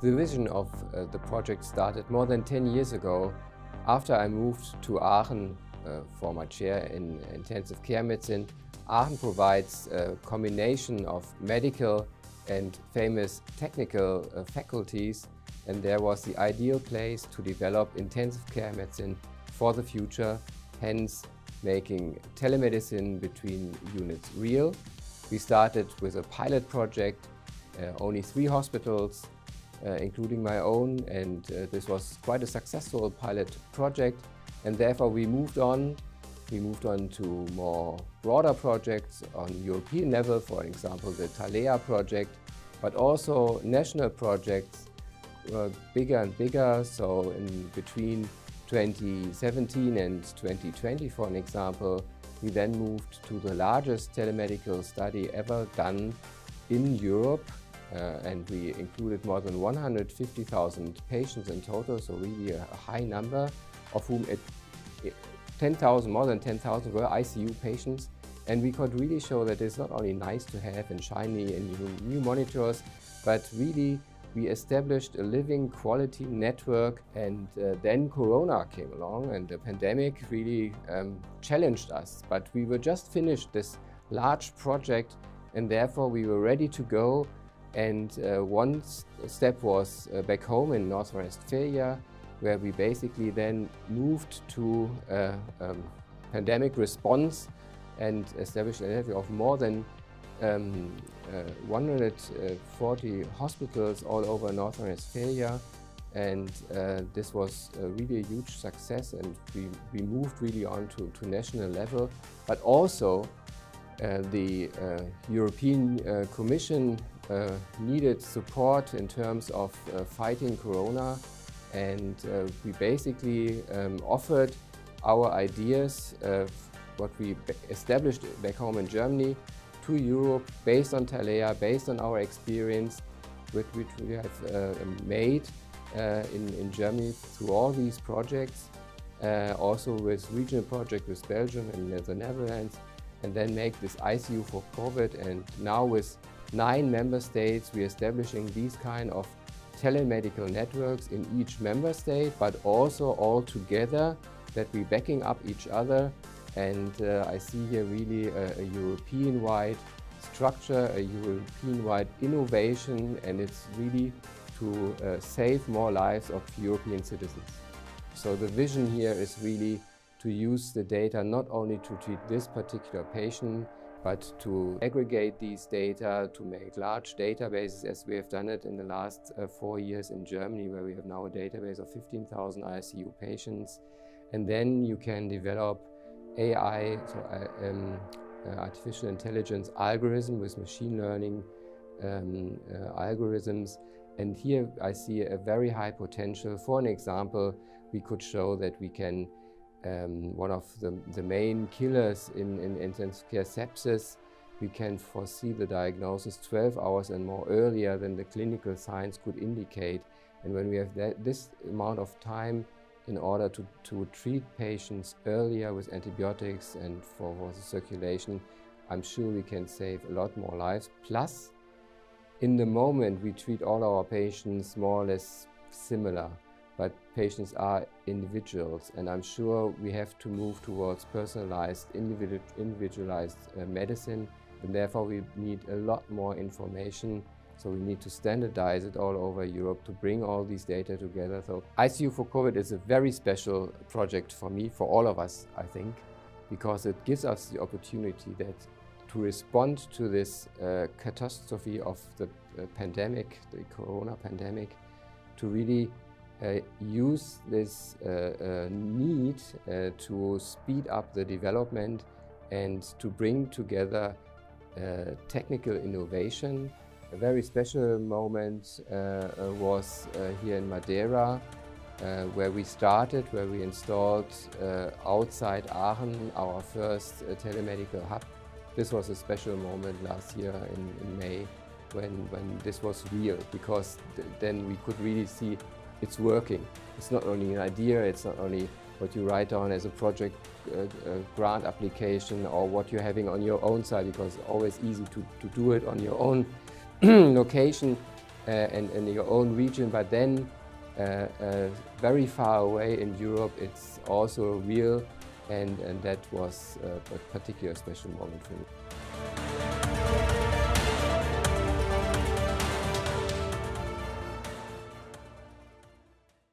The vision of the project started more than 10 years ago after I moved to Aachen for my chair in intensive care medicine. Aachen provides a combination of medical and famous technical faculties, and there was the ideal place to develop intensive care medicine for the future, hence making telemedicine between units real. We started with a pilot project, only 3 hospitals, including my own, and this was quite a successful pilot project, and therefore we moved on to more broader projects on European level, for example the Thalea project, but also national projects were bigger and bigger. So in between 2017 and 2020, for an example, we then moved to the largest telemedical study ever done in Europe. And we included more than 150,000 patients in total, so really a high number, of whom more than 10,000 were ICU patients. And we could really show that it's not only nice to have and shiny and new monitors, but really we established a living quality network. And then Corona came along and the pandemic really challenged us. But we were just finished this large project, and therefore we were ready to go. And one step was back home in North Rhine-Westphalia, where we basically then moved to pandemic response and established a network of more than 140 hospitals all over North Rhine-Westphalia. And this was really a huge success, and we moved really on to national level. But also the European Commission needed support in terms of fighting Corona, and we basically offered our ideas, what we established back home in Germany, to Europe based on Thalea, based on our experience which we have made in Germany through all these projects, also with regional project with Belgium and the Netherlands, and then make this ICU4Covid. And now with 9 member states, we're establishing these kind of telemedical networks in each member state, but also all together, that we're backing up each other. And I see here really a European-wide structure, a European-wide innovation, and it's really to save more lives of European citizens. So the vision here is really to use the data not only to treat this particular patient, but to aggregate these data, to make large databases, as we have done it in the last 4 years in Germany, where we have now a database of 15,000 ICU patients. And then you can develop AI, so artificial intelligence algorithm with machine learning algorithms. And here I see a very high potential. For an example, we could show that we can one of the main killers in intensive care, sepsis, we can foresee the diagnosis 12 hours and more earlier than the clinical signs could indicate. And when we have this amount of time in order to treat patients earlier with antibiotics and for the circulation, I'm sure we can save a lot more lives. Plus, in the moment, we treat all our patients more or less similar. But patients are individuals, and I'm sure we have to move towards personalized, individualized medicine, and therefore we need a lot more information. So we need to standardize it all over Europe to bring all these data together. So ICU4Covid is a very special project for me, for all of us, I think, because it gives us the opportunity to respond to this catastrophe of the pandemic, the Corona pandemic, to really use this need to speed up the development and to bring together technical innovation. A very special moment was here in Madeira, where we installed outside Aachen our first telemedical hub. This was a special moment last year in May when this was real, because then we could really see it's working. It's not only an idea, it's not only what you write down as a project grant application or what you're having on your own side, because it's always easy to do it on your own location. and in your own region, but then very far away in Europe, it's also real, and that was a particular special moment for me.